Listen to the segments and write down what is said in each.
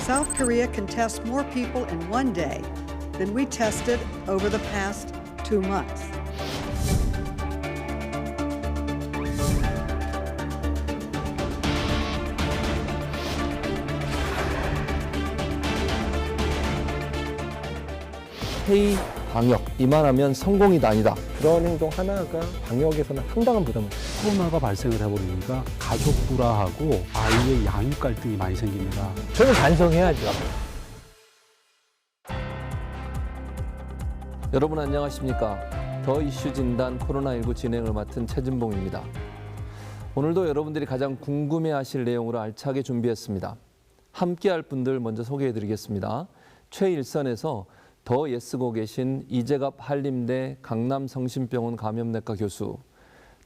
South Korea can test more people in one day than we tested over the past 2 months. K 방역, 이만하면 성공이다 아니다. 그런 행동 하나가 방역에서는 상당한 부담을 코로나가 발생을 해버리니까 가족 불화하고 아이의 양육 갈등이 많이 생깁니다. 저는 반성해야죠. 여러분 안녕하십니까? 더 이슈 진단 코로나19 진행을 맡은 최진봉입니다. 오늘도 여러분들이 가장 궁금해하실 내용으로 알차게 준비했습니다. 함께할 분들 먼저 소개해드리겠습니다. 최일선에서 더 예쓰고 계신 이재갑 한림대 강남성심병원 감염내과 교수,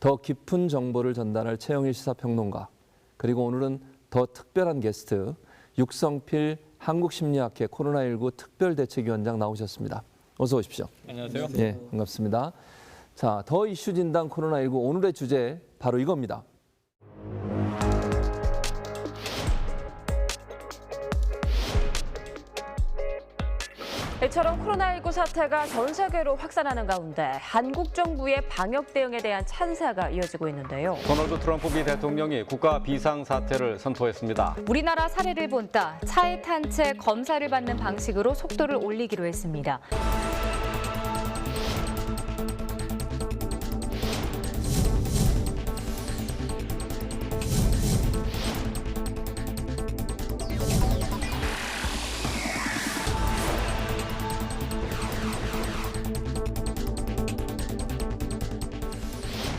더 깊은 정보를 전달할 최영일 시사평론가, 그리고 오늘은 더 특별한 게스트 육성필 한국심리학회 코로나19 특별대책위원장 나오셨습니다. 어서 오십시오. 안녕하세요. 네, 반갑습니다. 자, 더 이슈 진단 코로나19 오늘의 주제 바로 이겁니다. 이처럼 코로나19 사태가 전 세계로 확산하는 가운데 한국 정부의 방역 대응에 대한 찬사가 이어지고 있는데요. 도널드 트럼프 미 대통령이 국가 비상사태를 선포했습니다. 우리나라 사례를 본따 차에 탄 채 검사를 받는 방식으로 속도를 올리기로 했습니다.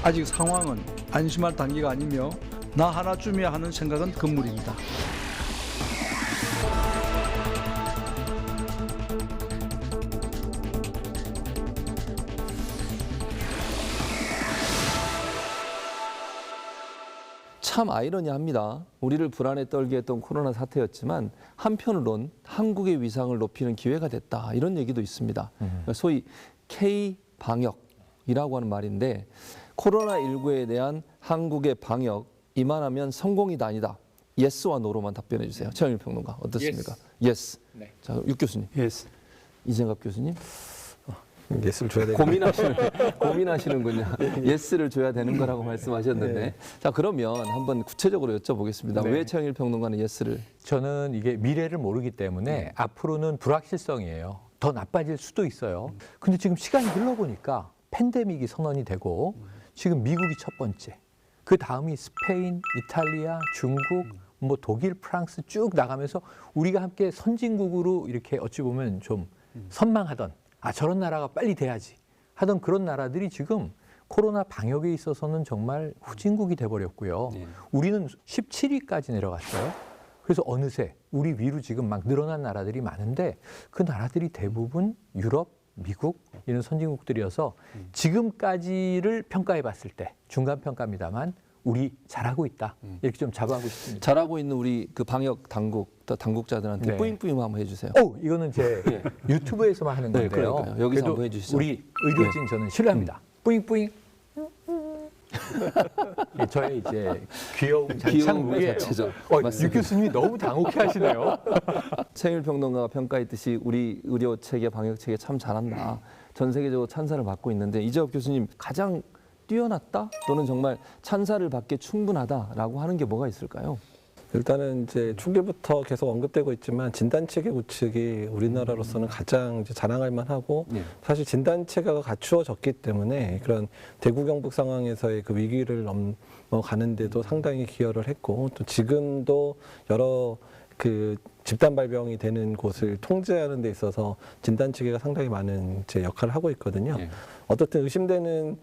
아직 상황은 안심할 단계가 아니며 나 하나쯤이야 하는 생각은 금물입니다. 참 아이러니합니다. 우리를 불안에 떨게 했던 코로나 사태였지만 한편으론 한국의 위상을 높이는 기회가 됐다. 이런 얘기도 있습니다. 소위 K-방역이라고 하는 말인데 코로나19에 대한 한국의 방역, 이만하면 성공이다 아니다. 예스와 노로만 답변해 주세요. 최영일 평론가 어떻습니까? 예스. 네. 자, 육 교수님. 예스. 이재갑 교수님. 예스를 줘야 되겠다. 고민하시는군요. 예스를 줘야 되는 거라고 말씀하셨는데. 자, 그러면 한번 구체적으로 여쭤보겠습니다. 왜 최영일 평론가는 예스를? 저는 이게 미래를 모르기 때문에 앞으로는 불확실성이에요. 더 나빠질 수도 있어요. 근데 지금 시간이 흘러보니까 팬데믹이 선언이 되고 지금 미국이 첫 번째, 그 다음이 스페인, 이탈리아, 중국, 뭐 독일, 프랑스 쭉 나가면서 우리가 함께 선진국으로 이렇게 어찌 보면 좀 선망하던 저런 나라가 빨리 돼야지 하던 그런 나라들이 지금 코로나 방역에 있어서는 정말 후진국이 돼버렸고요. 우리는 17위까지 내려갔어요. 그래서 어느새 우리 위로 지금 막 늘어난 나라들이 많은데 그 나라들이 대부분 유럽, 미국 이런 선진국들이어서 지금까지를 평가해 봤을 때 중간 평가입니다만 우리 잘하고 있다 이렇게 좀 자부하고 싶습니다. 잘하고 있는 우리 그 방역 당국 또 당국자들한테 네. 뿌잉뿌잉 한번 해주세요. 이거는 제 유튜브에서만 하는 네, 건데요. 그러니까요. 여기서 한번 해주시죠. 우리 의료진 저는 신뢰합니다. 뿌잉뿌잉. 저의 이제 귀여운 장창무기예요. 자체죠. 유 교수님이 너무 당혹해하시네요. 최영일 평론가가 평가했듯이 우리 의료 체계, 방역 체계 참 잘한다. 전 세계적으로 찬사를 받고 있는데 이재갑 교수님 가장 뛰어났다 또는 정말 찬사를 받기에 충분하다라고 하는 게 뭐가 있을까요? 일단은 이제 초기부터 계속 언급되고 있지만 진단체계 구축이 우리나라로서는 가장 이제 자랑할 만하고 사실 진단체계가 갖추어졌기 때문에 그런 대구 경북 상황에서의 그 위기를 넘어가는데도 상당히 기여를 했고 또 지금도 여러 그 집단 발병이 되는 곳을 통제하는 데 있어서 진단체계가 상당히 많은 이제 역할을 하고 있거든요. 어떻든 의심되는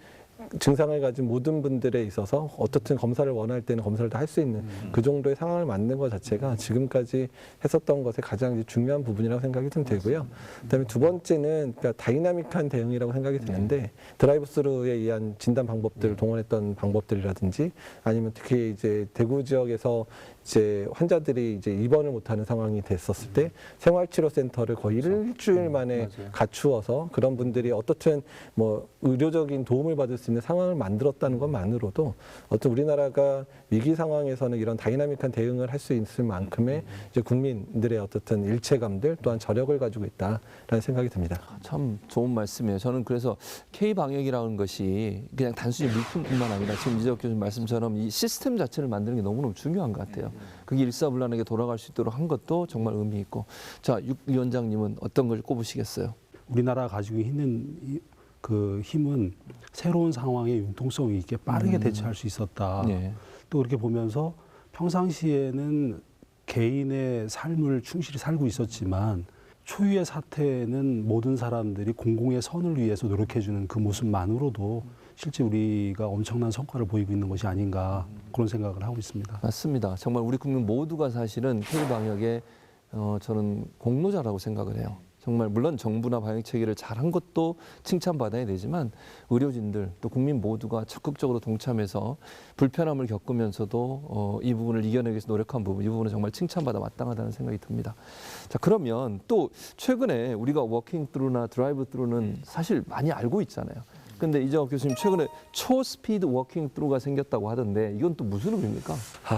증상을 가진 모든 분들에 있어서 어떻든 검사를 원할 때는 검사를 다 할 수 있는 그 정도의 상황을 만든 것 자체가 지금까지 했었던 것의 가장 이제 중요한 부분이라고 생각이 좀 되고요. 그다음에 두 번째는 그러니까 다이나믹한 대응이라고 생각이 드는데 드라이브스루에 의한 진단 방법들을 동원했던 방법들이라든지 아니면 특히 이제 대구 지역에서 이제 환자들이 이제 입원을 못하는 상황이 됐었을 때 생활치료센터를 거의 일주일 만에 갖추어서 그런 분들이 어떻든 뭐 의료적인 도움을 받을 수 있는 상황을 만들었다는 것만으로도 어떤 우리나라가 위기 상황에서는 이런 다이나믹한 대응을 할 수 있을 만큼의 이제 국민들의 어떻든 일체감들 또한 저력을 가지고 있다라는 생각이 듭니다. 참 좋은 말씀이에요. 저는 그래서 K-방역이라는 것이 그냥 단순히 물품뿐만 아니라 지금 이재욱 교수님 말씀처럼 이 시스템 자체를 만드는 게 너무너무 중요한 것 같아요. 그게 일사불란하게 돌아갈 수 있도록 한 것도 정말 의미 있고. 자, 육 위원장님은 어떤 걸 꼽으시겠어요? 우리나라가 가지고 있는 그 힘은 새로운 상황에 융통성 있게 빠르게 대처할 수 있었다. 네. 또 그렇게 보면서 평상시에는 개인의 삶을 충실히 살고 있었지만 초유의 사태는 모든 사람들이 공공의 선을 위해서 노력해주는 그 모습만으로도 실제 우리가 엄청난 성과를 보이고 있는 것이 아닌가 그런 생각을 하고 있습니다. 맞습니다. 정말 우리 국민 모두가 사실은 K-방역의 저는 공로자라고 생각을 해요. 정말 물론 정부나 방역 체계를 잘한 것도 칭찬받아야 되지만 의료진들 또 국민 모두가 적극적으로 동참해서 불편함을 겪으면서도 이 부분을 이겨내기 위해서 노력한 부분, 이 부분은 정말 칭찬받아 마땅하다는 생각이 듭니다. 자, 그러면 또 최근에 우리가 워킹 트루나 드라이브 트루는 사실 많이 알고 있잖아요. 근데 이재욱 교수님 최근에 초스피드 워킹 트루가 생겼다고 하던데 이건 또 무슨 의미입니까?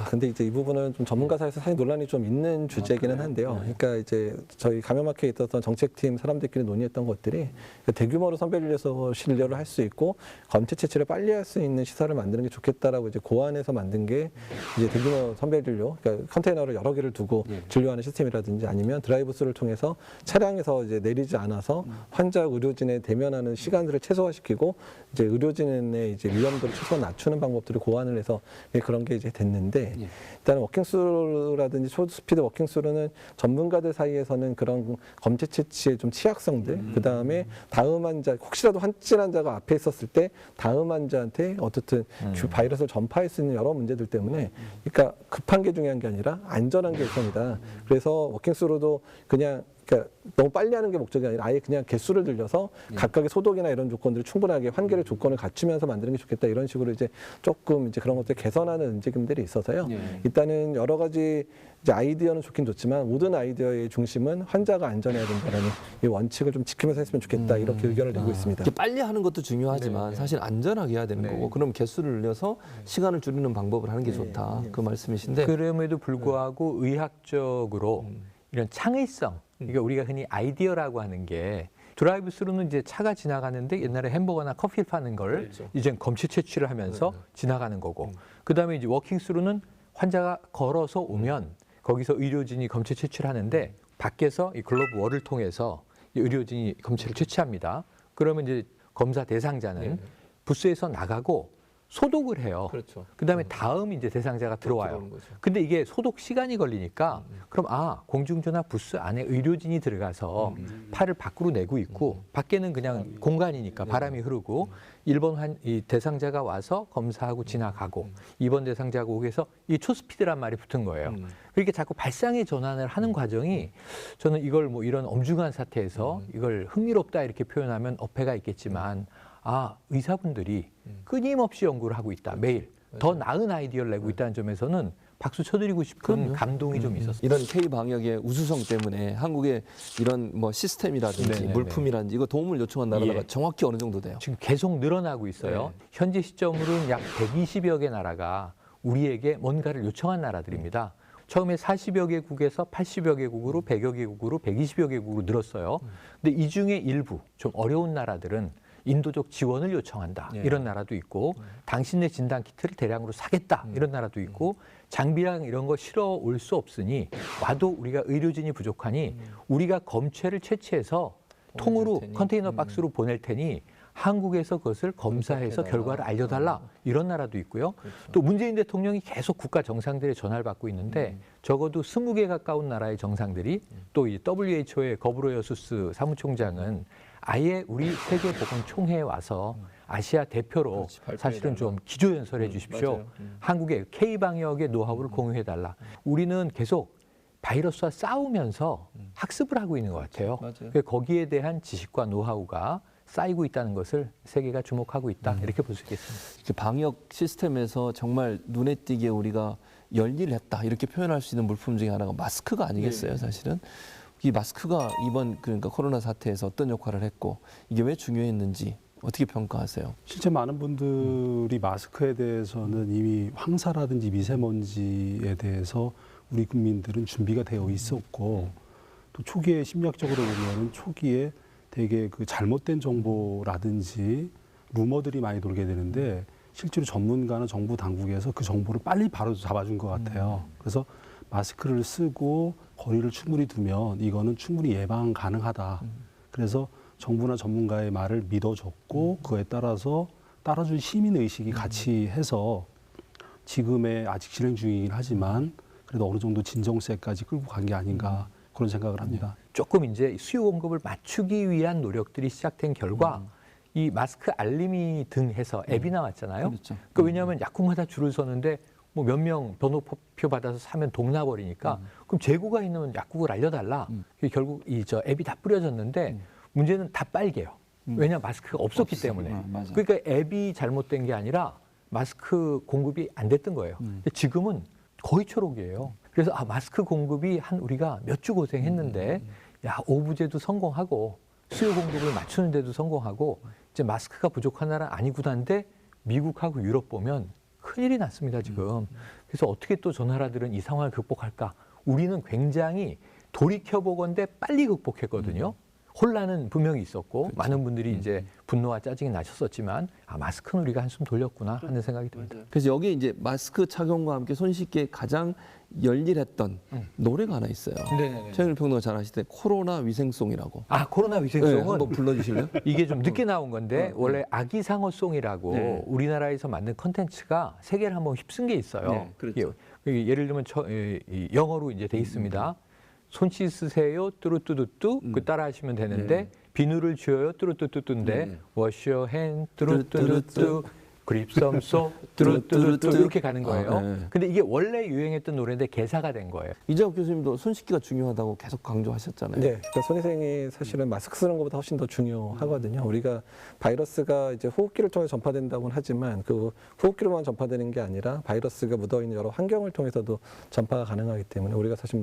근데 이제 이 부분은 좀 전문가 사이에서 사실 논란이 좀 있는 주제이기는 한데요. 그러니까 이제 저희 감염학회에 있었던 정책팀 사람들끼리 논의했던 것들이 대규모로 선별해서 진료를 할 수 있고 검체 채취를 빨리 할 수 있는 시설을 만드는 게 좋겠다라고 이제 고안해서 만든 게 이제 대규모 선별 진료, 그러니까 컨테이너를 여러 개를 두고 진료하는 시스템이라든지 아니면 드라이브스루를 통해서 차량에서 이제 내리지 않아서 환자 의료진에 대면하는 시간들을 최소화시키고 이제 의료진의 이제 위험도를 최소한 낮추는 방법들을 고안을 해서 그런 게 이제 됐는데 일단 워킹스루라든지 초스피드 워킹스루는 전문가들 사이에서는 그런 검체 채취의 좀 취약성들, 그 다음에 다음 환자 혹시라도 확진 환자가 앞에 있었을 때 다음 환자한테 어떻든 바이러스를 전파할 수 있는 여러 문제들 때문에 그러니까 급한 게 중요한 게 아니라 안전한 게 우선이다. 그래서 워킹스루도 그냥 그러니까 너무 빨리 하는 게 목적이 아니라 아예 그냥 개수를 늘려서 각각의 소독이나 이런 조건들을 충분하게 환기를 조건을 갖추면서 만드는 게 좋겠다 이런 식으로 이제 조금 이제 그런 것들 개선하는 움직임들이 있어서요. 일단은 여러 가지 이제 아이디어는 좋긴 좋지만 모든 아이디어의 중심은 환자가 안전해야 된다는 이 원칙을 좀 지키면서 했으면 좋겠다 이렇게 의견을 내고 있습니다. 이렇게 빨리 하는 것도 중요하지만 사실 안전하게 해야 되는 거고 그럼 개수를 늘려서 시간을 줄이는 방법을 하는 게 좋다 그 말씀이신데 그럼에도 불구하고 의학적으로 이런 창의성, 그러니까 우리가 흔히 아이디어라고 하는 게 드라이브 스루는 이제 차가 지나가는데 옛날에 햄버거나 커피를 파는 걸 이제 검체 채취를 하면서 지나가는 거고 그다음에 이제 워킹 스루는 환자가 걸어서 오면 거기서 의료진이 검체 채취를 하는데 밖에서 이 글로브 월을 통해서 의료진이 검체를 채취합니다. 그러면 이제 검사 대상자는 부스에서 나가고 소독을 해요. 그렇죠. 그다음에 다음 이제 대상자가 들어와요. 근데 이게 소독 시간이 걸리니까 그럼 공중전화 부스 안에 의료진이 들어가서 팔을 밖으로 내고 있고 밖에는 그냥 공간이니까 바람이 흐르고 1번 이 대상자가 와서 검사하고 지나가고 2번 대상자가 오게 해서 이 초스피드란 말이 붙은 거예요. 그렇게 자꾸 발상의 전환을 하는 과정이 저는 이걸 뭐 이런 엄중한 사태에서 이걸 흥미롭다 이렇게 표현하면 어폐가 있겠지만 의사분들이 끊임없이 연구를 하고 있다. 매일 더 나은 아이디어를 내고 있다는 점에서는 박수 쳐드리고 싶은 감동이 좀 있었어요. 이런 K-방역의 우수성 때문에 한국의 이런 뭐 시스템이라든지 물품이라든지 이거 도움을 요청한 나라가 정확히 어느 정도 돼요? 지금 계속 늘어나고 있어요. 현재 시점으로는 약 120여 개 나라가 우리에게 뭔가를 요청한 나라들입니다. 처음에 40여 개국에서 80여 개국으로 100여 개국으로 120여 개국으로 늘었어요. 근데 이 중에 일부 좀 어려운 나라들은 인도적 지원을 요청한다. 이런 나라도 있고 당신네 진단키트를 대량으로 사겠다. 이런 나라도 있고 장비랑 이런 거 실어 올 수 없으니 와도 우리가 의료진이 부족하니 우리가 검체를 채취해서 통으로 컨테이너 박스로 보낼 테니 한국에서 그것을 검사해서 결과를 알려달라. 이런 나라도 있고요. 또 문재인 대통령이 계속 국가 정상들의 전화를 받고 있는데 적어도 20개 가까운 나라의 정상들이 또 이 WHO의 거브로여수스 사무총장은 아예 우리 세계보건총회에 와서 아시아 대표로 사실은 좀 기조연설해 주십시오. 한국의 K-방역의 노하우를 공유해달라. 우리는 계속 바이러스와 싸우면서 학습을 하고 있는 것 같아요. 거기에 대한 지식과 노하우가 쌓이고 있다는 것을 세계가 주목하고 있다. 이렇게 볼 수 있겠습니다. 방역 시스템에서 정말 눈에 띄게 우리가 열일했다 이렇게 표현할 수 있는 물품 중에 하나가 마스크가 아니겠어요, 사실은. 이 마스크가 이번 그러니까 코로나 사태에서 어떤 역할을 했고 이게 왜 중요했는지 어떻게 평가하세요? 실제 많은 분들이 마스크에 대해서는 이미 황사라든지 미세먼지에 대해서 우리 국민들은 준비가 되어 있었고 또 초기에 심리학적으로 보면은 초기에 되게 그 잘못된 정보라든지 루머들이 많이 돌게 되는데 실제로 전문가나 정부 당국에서 그 정보를 빨리 바로 잡아준 것 같아요. 그래서 마스크를 쓰고 거리를 충분히 두면 이거는 충분히 예방 가능하다. 그래서 정부나 전문가의 말을 믿어줬고 그에 따라서 따라준 시민의식이 같이 해서 지금의 아직 진행 중이긴 하지만 그래도 어느 정도 진정세까지 끌고 간 게 아닌가 그런 생각을 합니다. 조금 이제 수요 공급을 맞추기 위한 노력들이 시작된 결과 이 마스크 알림이 등 해서 앱이 나왔잖아요. 그렇죠. 그 왜냐하면 약국마다 줄을 서는데 뭐 몇 명 번호표 받아서 사면 동나버리니까 그럼 재고가 있는 약국을 알려달라. 결국 이 저 앱이 다 뿌려졌는데 문제는 다 빨개요. 왜냐 마스크가 없었기 때문에. 그러니까 앱이 잘못된 게 아니라 마스크 공급이 안 됐던 거예요. 근데 지금은 거의 초록이에요. 그래서 마스크 공급이 한 우리가 몇 주 고생했는데 야 오부제도 성공하고 수요 공급을 맞추는 데도 성공하고 이제 마스크가 부족한 나라 아니구나인데 미국하고 유럽 보면 큰일이 났습니다 지금. 그래서 어떻게 또 저 나라들은 이 상황을 극복할까? 우리는 굉장히 돌이켜보건대 빨리 극복했거든요. 혼란은 분명히 있었고 그렇죠. 많은 분들이 이제 분노와 짜증이 나셨었지만 마스크는 우리가 한숨 돌렸구나 하는 생각이 듭니다. 그래서 여기 이제 마스크 착용과 함께 손 씻기에 가장 열일했던 노래가 하나 있어요. 최영일 평론가 잘 아실 때 코로나 위생송이라고. 코로나 위생송은 네, 한번 불러주실래요? 이게 좀 늦게 나온 건데 원래 아기상어송이라고 우리나라에서 만든 컨텐츠가 세계를 한번 휩쓴 게 있어요. 네, 그렇죠. 예를 들면 영어로 이제 돼 있습니다. 손 씻으세요, 뚜루뚜루뚜, 그 따라 하시면 되는데, 비누를 쥐어요, 뚜루뚜뚜뚜인데, wash your hand, 뚜루뚜루뚜, grip some soap, 뚜루뚜루뚜, 이렇게 가는 거예요. 근데 이게 원래 유행했던 노래인데 개사가 된 거예요. 이재학 교수님도 손 씻기가 중요하다고 계속 강조하셨잖아요. 네, 그러니까 손위생이 사실은 마스크 쓰는 것보다 훨씬 더 중요하거든요. 우리가 바이러스가 이제 호흡기를 통해 전파된다고는 하지만 그 호흡기로만 전파되는 게 아니라 바이러스가 묻어있는 여러 환경을 통해서도 전파가 가능하기 때문에 우리가 사실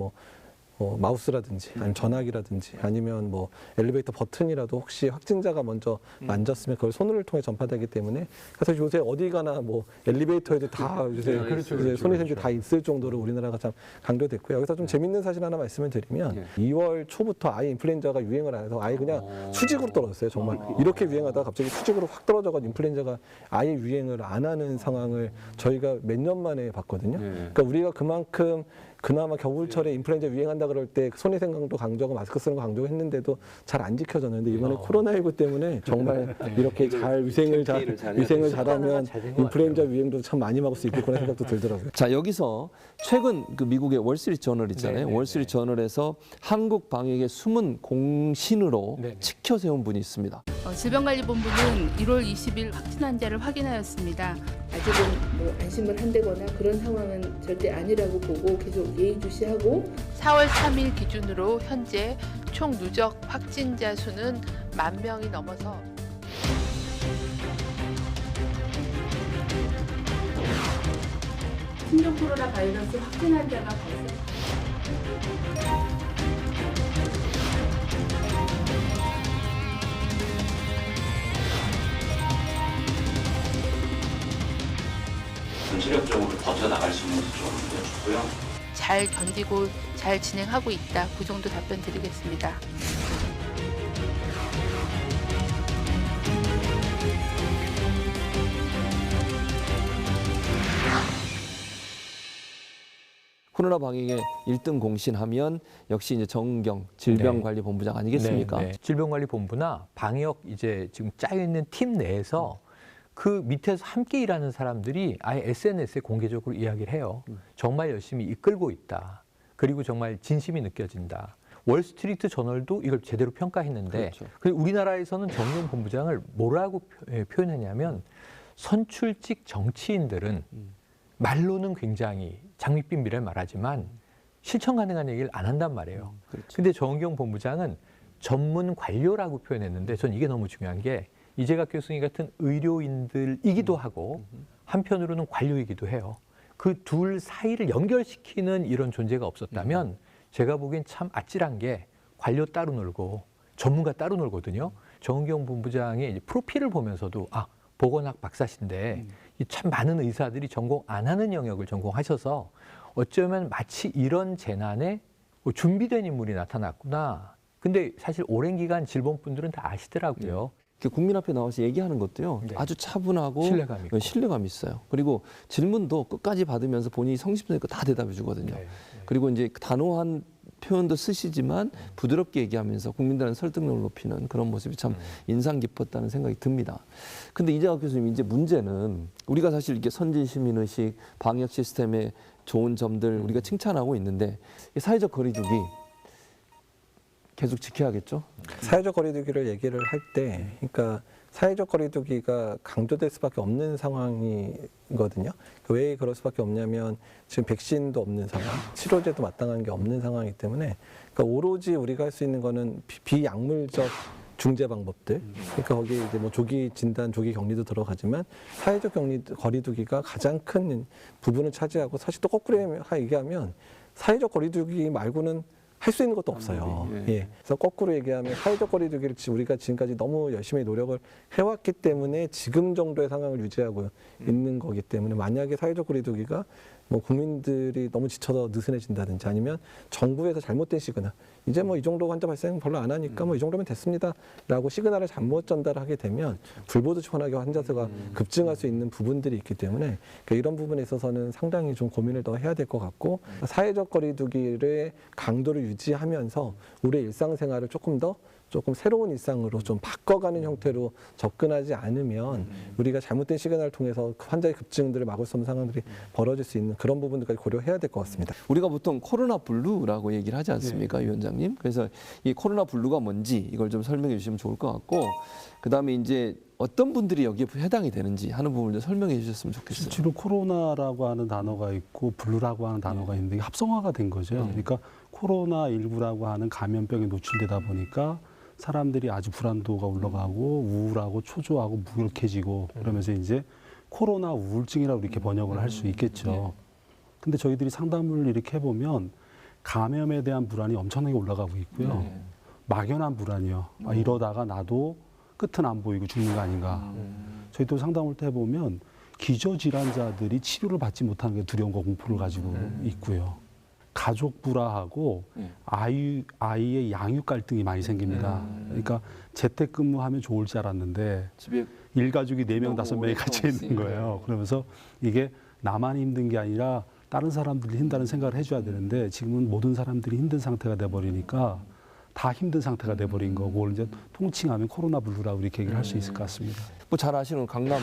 마우스라든지 아니면 전화기라든지 아니면 엘리베이터 버튼이라도 혹시 확진자가 먼저 만졌으면 그걸 손을 통해 전파되기 때문에 그래서 요새 어디 가나 엘리베이터에도 다 요새 손위생제 다 있을 정도로 우리나라가 참 강조됐고요. 여기서 좀 재밌는 사실 하나 말씀을 드리면 2월 초부터 아예 인플루엔자가 유행을 안 해서 아예 그냥 수직으로 떨어졌어요. 정말 이렇게 유행하다가 갑자기 수직으로 확 떨어져가지고 인플루엔자가 아예 유행을 안 하는 상황을 저희가 몇 년 만에 봤거든요. 그러니까 우리가 그만큼 그나마 겨울철에 인플루엔자 유행한다 그럴 때 손위생 강도 강조하고 마스크 쓰는 거 강조를 했는데도 잘 안 지켜졌는데 이번에 코로나19 때문에 정말 이렇게 잘 위생을 잘하면 인플루엔자 유행도 참 많이 막을 수 있고 그런 생각도 들더라고요. 자, 여기서 최근 그 미국의 월스트리트 저널 있잖아요. 월스트리트 저널에서 한국 방역의 숨은 공신으로 치켜 세운 분이 있습니다. 질병관리본부는 1월 20일 확진 환자를 확인하였습니다. 아직은 안심을 한다거나 그런 상황은 절대 아니라고 보고 계속 예의주시하고 4월 3일 기준으로 현재 총 누적 확진자 수는 10,000명이 넘어서 신종 코로나 바이러스 확진 환자가 발생. 전체력적으로 버텨나갈 수 있는 좀 여쭙고요. 잘 견디고 잘 진행하고 있다. 그 정도 답변 드리겠습니다. 코로나 방역의 1등 공신하면 역시 이제 정은경 질병관리본부장 아니겠습니까? 질병관리본부나 방역 이제 지금 짜여 있는 팀 내에서 그 밑에서 함께 일하는 사람들이 아예 SNS에 공개적으로 이야기를 해요. 정말 열심히 이끌고 있다. 그리고 정말 진심이 느껴진다. 월스트리트 저널도 이걸 제대로 평가했는데 그렇죠. 우리나라에서는 정의용 본부장을 뭐라고 표현했냐면 선출직 정치인들은 말로는 굉장히 장밋빛 미래를 말하지만 실천 가능한 얘기를 안 한단 말이에요. 근데 정의용 본부장은 전문 관료라고 표현했는데 전 이게 너무 중요한 게 이재갑 교수님 같은 의료인들이기도 하고 한편으로는 관료이기도 해요. 그 둘 사이를 연결시키는 이런 존재가 없었다면 제가 보기엔 참 아찔한 게 관료 따로 놀고 전문가 따로 놀거든요. 정은경 본부장의 이제 프로필을 보면서도 보건학 박사신데 참 많은 의사들이 전공 안 하는 영역을 전공하셔서 어쩌면 마치 이런 재난에 준비된 인물이 나타났구나. 근데 사실 오랜 기간 질본분들은 다 아시더라고요. 국민 앞에 나와서 얘기하는 것도요. 네. 아주 차분하고 신뢰감 있고. 있어요. 그리고 질문도 끝까지 받으면서 본인이 성심성의껏 다 대답해 주거든요. 네. 그리고 이제 단호한 표현도 쓰시지만 부드럽게 얘기하면서 국민들한테 설득력을 높이는 그런 모습이 참 인상 깊었다는 생각이 듭니다. 근데 이재학 교수님, 이제 문제는 우리가 사실 이렇게 선진 시민의식, 방역 시스템의 좋은 점들 우리가 칭찬하고 있는데 사회적 거리두기 계속 지켜야겠죠? 사회적 거리두기를 얘기를 할 때, 그러니까 사회적 거리두기가 강조될 수밖에 없는 상황이거든요. 왜 그럴 수밖에 없냐면 지금 백신도 없는 상황, 치료제도 마땅한 게 없는 상황이기 때문에, 그러니까 오로지 우리가 할 수 있는 거는 비약물적 중재 방법들. 그러니까 거기 이제 뭐 조기 진단, 조기 격리도 들어가지만 사회적 거리두기가 가장 큰 부분을 차지하고, 사실 또 거꾸로 얘기하면 사회적 거리두기 말고는 할 수 있는 것도 없어요. 예. 그래서 거꾸로 얘기하면 사회적 거리두기를 우리가 지금까지 너무 열심히 노력을 해왔기 때문에 지금 정도의 상황을 유지하고 있는 거기 때문에, 만약에 사회적 거리두기가 뭐 국민들이 너무 지쳐서 느슨해진다든지 아니면 정부에서 잘못된 시그널, 이제 뭐 이 정도 환자 발생 별로 안 하니까 뭐 이 정도면 됐습니다라고 시그널을 잘못 전달하게 되면 불보듯하게 환자 수가 급증할 수 있는 부분들이 있기 때문에, 그러니까 이런 부분에 있어서는 상당히 좀 고민을 더 해야 될 것 같고, 사회적 거리두기의 강도를 유지하면서 우리의 일상생활을 조금 새로운 일상으로 좀 바꿔가는 형태로 접근하지 않으면 우리가 잘못된 시그널을 통해서 환자의 급증들을 막을 수 없는 상황들이 벌어질 수 있는 그런 부분들까지 고려해야 될 것 같습니다. 우리가 보통 코로나 블루라고 얘기를 하지 않습니까, 위원장님? 그래서 이 코로나 블루가 뭔지 이걸 좀 설명해 주시면 좋을 것 같고, 그다음에 이제 어떤 분들이 여기에 해당이 되는지 하는 부분을 좀 설명해 주셨으면 좋겠어요. 실제로 코로나라고 하는 단어가 있고 블루라고 하는 단어가 있는데 이게 합성화가 된 거죠. 그러니까 코로나19라고 하는 감염병에 노출되다 보니까 사람들이 아주 불안도가 올라가고 우울하고 초조하고 무력해지고 그러면서 이제 코로나 우울증이라고 이렇게 번역을 할 수 있겠죠. 근데 저희들이 상담을 이렇게 해보면 감염에 대한 불안이 엄청나게 올라가고 있고요. 막연한 불안이요. 이러다가 나도 끝은 안 보이고 죽는 거 아닌가. 저희도 상담을 때 해보면 기저질환자들이 치료를 받지 못하는 게 두려움과 공포를 가지고 있고요. 가족 불화하고 아이의 양육 갈등이 많이 생깁니다. 그러니까 재택근무하면 좋을 줄 알았는데 집에 일가족이 4명, 5명이 같이 있는 거예요. 그러면서 이게 나만 힘든 게 아니라 다른 사람들이 힘든다는 생각을 해줘야 되는데 지금은 모든 사람들이 힘든 상태가 돼버리니까 다 힘든 상태가 돼버린 거고, 그걸 이제 통칭하면 코로나 블루라고 이렇게 얘기를 할 수 있을 것 같습니다. 뭐 잘 아시는 강남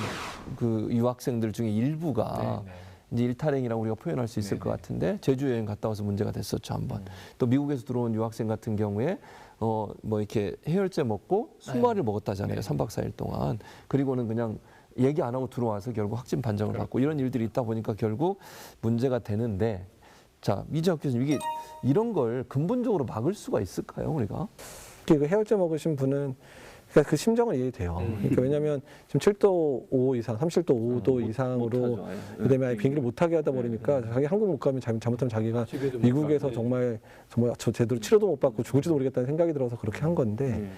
그 유학생들 중에 일부가 이제 일탈행이라고 우리가 표현할 수 있을 것 같은데, 제주 여행 갔다 와서 문제가 됐었죠, 한번. 또 미국에서 들어온 유학생 같은 경우에 뭐 이렇게 해열제 먹고 수마를 먹었다잖아요, 3박 4일 동안. 그리고는 그냥 얘기 안 하고 들어와서 결국 확진 판정을 받고, 이런 일들이 있다 보니까 결국 문제가 되는데, 자, 이재학 교수님, 이게 이런 걸 근본적으로 막을 수가 있을까요, 우리가? 그 해열제 먹으신 분은 그러니까 그 심정은 이해돼요. 그러니까 왜냐하면 지금 7도 5 이상, 37도 5도 이상으로 그다음에 아예 비행기를 못 타게 하다 보니까 자기 한국 못 가면 잘못하면 자기가 미국에서 정말 저 제대로 치료도 못 받고 죽을지도 모르겠다는 생각이 들어서 그렇게 한 건데,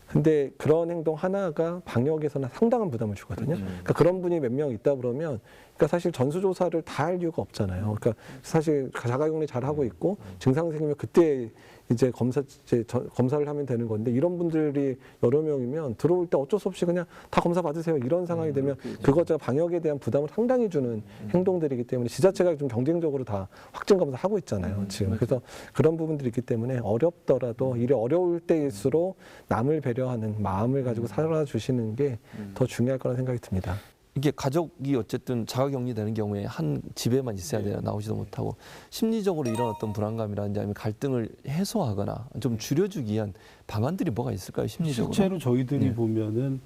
근데 그런 행동 하나가 방역에서는 상당한 부담을 주거든요. 그러니까 그런 분이 몇 명 있다 그러면, 그러니까 사실 전수조사를 다 할 이유가 없잖아요. 그러니까 사실 자가격리 잘 하고 있고 증상 생기면 그때 이제 검사를 하면 되는 건데, 이런 분들이 여러 명이면 들어올 때 어쩔 수 없이 그냥 다 검사 받으세요, 이런 상황이 되면 그것자 방역에 대한 부담을 상당히 주는 행동들이기 때문에 지자체가 좀 경쟁적으로 다 확진 검사 하고 있잖아요, 지금. 그래서 그런 부분들이 있기 때문에 어렵더라도 일이 어려울 때일수록 남을 배려하는 마음을 가지고 살아주시는 게 더 중요할 거라는 생각이 듭니다. 이게 가족이 어쨌든 자가격리되는 경우에 한 집에만 있어야 돼요. 나오지도 못하고. 심리적으로 이런 어떤 불안감이라든지 아니면 갈등을 해소하거나 좀 줄여주기 위한 방안들이 뭐가 있을까요, 심리적으로? 실제로 저희들이 보면은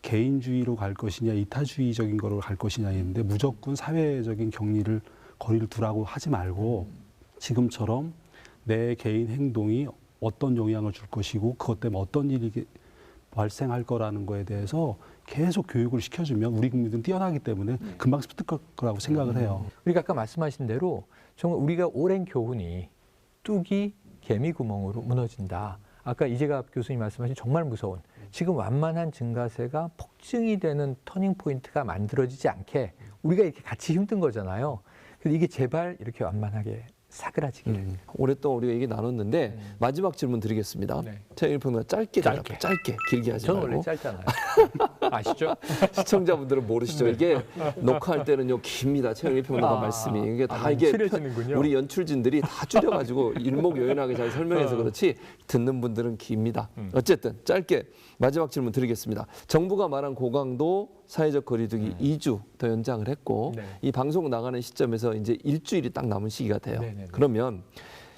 개인주의로 갈 것이냐 이타주의적인 거로 갈 것이냐인데, 무조건 사회적인 격리를 거리를 두라고 하지 말고 지금처럼 내 개인 행동이 어떤 영향을 줄 것이고 그것 때문에 어떤 일이 발생할 거라는 거에 대해서 계속 교육을 시켜주면 우리 국민들은 뛰어나기 때문에 금방 습득할 거라고 생각을 해요. 그러니까 아까 말씀하신 대로 정말 우리가 오랜 교훈이 뚝이 개미 구멍으로 무너진다. 아까 이재갑 교수님 말씀하신 정말 무서운 지금 완만한 증가세가 폭증이 되는 터닝 포인트가 만들어지지 않게 우리가 이렇게 같이 힘든 거잖아요. 그래서 이게 제발 이렇게 완만하게 사그라지기를. 오랫동안 우리가 얘기 나눴는데 마지막 질문 드리겠습니다. 최영일 평론가 짧게 길게 하지 저는 말고. 원래 짧잖아요. 아시죠? 시청자분들은 모르시죠. 이게 녹화할 때는요 깁니다. 최영일 평론가 말씀이 이게 다 이게 우리 연출진들이 다 줄여가지고 일목요연하게 잘 설명해서 그렇지 듣는 분들은 깁니다. 어쨌든 짧게 마지막 질문 드리겠습니다. 정부가 말한 고강도 사회적 거리두기 2주 더 연장을 했고 이 방송 나가는 시점에서 이제 일주일이 딱 남은 시기가 돼요. 그러면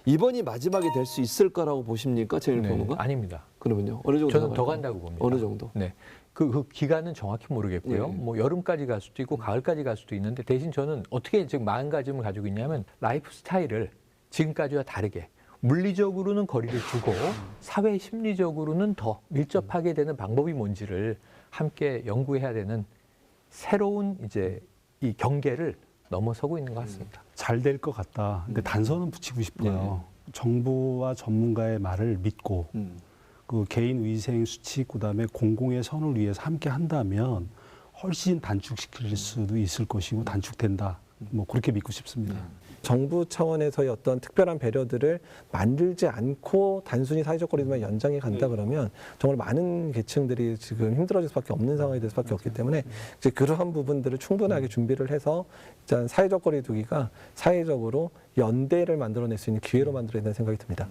이번이 마지막이 될 수 있을 거라고 보십니까, 최영일 평론가? 아닙니다. 그러면요 어느 정도? 저는 더 간다고 봅니다. 어느 정도? 네. 그 기간은 정확히 모르겠고요. 뭐 여름까지 갈 수도 있고 가을까지 갈 수도 있는데 대신 저는 어떻게 지금 마음가짐을 가지고 있냐면 라이프 스타일을 지금까지와 다르게 물리적으로는 거리를 두고 사회 심리적으로는 더 밀접하게 되는 방법이 뭔지를 함께 연구해야 되는 새로운 이제 이 경계를 넘어서고 있는 것 같습니다. 잘 될 것 같다. 그러니까 단서는 붙이고 싶어요. 정부와 전문가의 말을 믿고 그 개인 위생 수칙 그다음에 공공의 선을 위해서 함께 한다면 훨씬 단축시킬 수도 있을 것이고 단축된다. 뭐 그렇게 믿고 싶습니다. 정부 차원에서의 어떤 특별한 배려들을 만들지 않고 단순히 사회적 거리두기만 연장해 간다 그러면 정말 많은 계층들이 지금 힘들어질 수밖에 없는 상황이 될 수밖에 없기 때문에 이제 그러한 부분들을 충분하게 준비를 해서 일단 사회적 거리두기가 사회적으로 연대를 만들어낼 수 있는 기회로 만들어야 된다는 생각이 듭니다.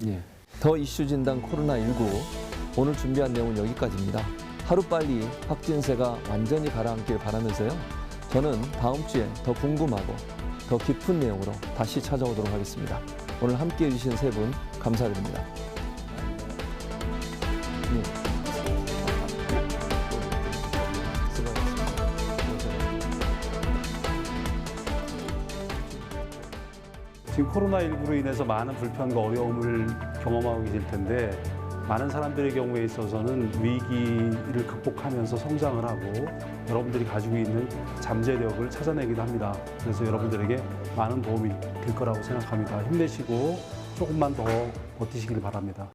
더 이슈 진단 코로나19 오늘 준비한 내용은 여기까지입니다. 하루빨리 확진세가 완전히 가라앉길 바라면서요. 저는 다음 주에 더 궁금하고 더 깊은 내용으로 다시 찾아오도록 하겠습니다. 오늘 함께해 주신 세 분 감사드립니다. 지금 코로나19로 인해서 많은 불편과 어려움을 경험하고 계실 텐데 많은 사람들의 경우에 있어서는 위기를 극복하면서 성장을 하고 여러분들이 가지고 있는 잠재력을 찾아내기도 합니다. 그래서 여러분들에게 많은 도움이 될 거라고 생각합니다. 힘내시고 조금만 더 버티시길 바랍니다.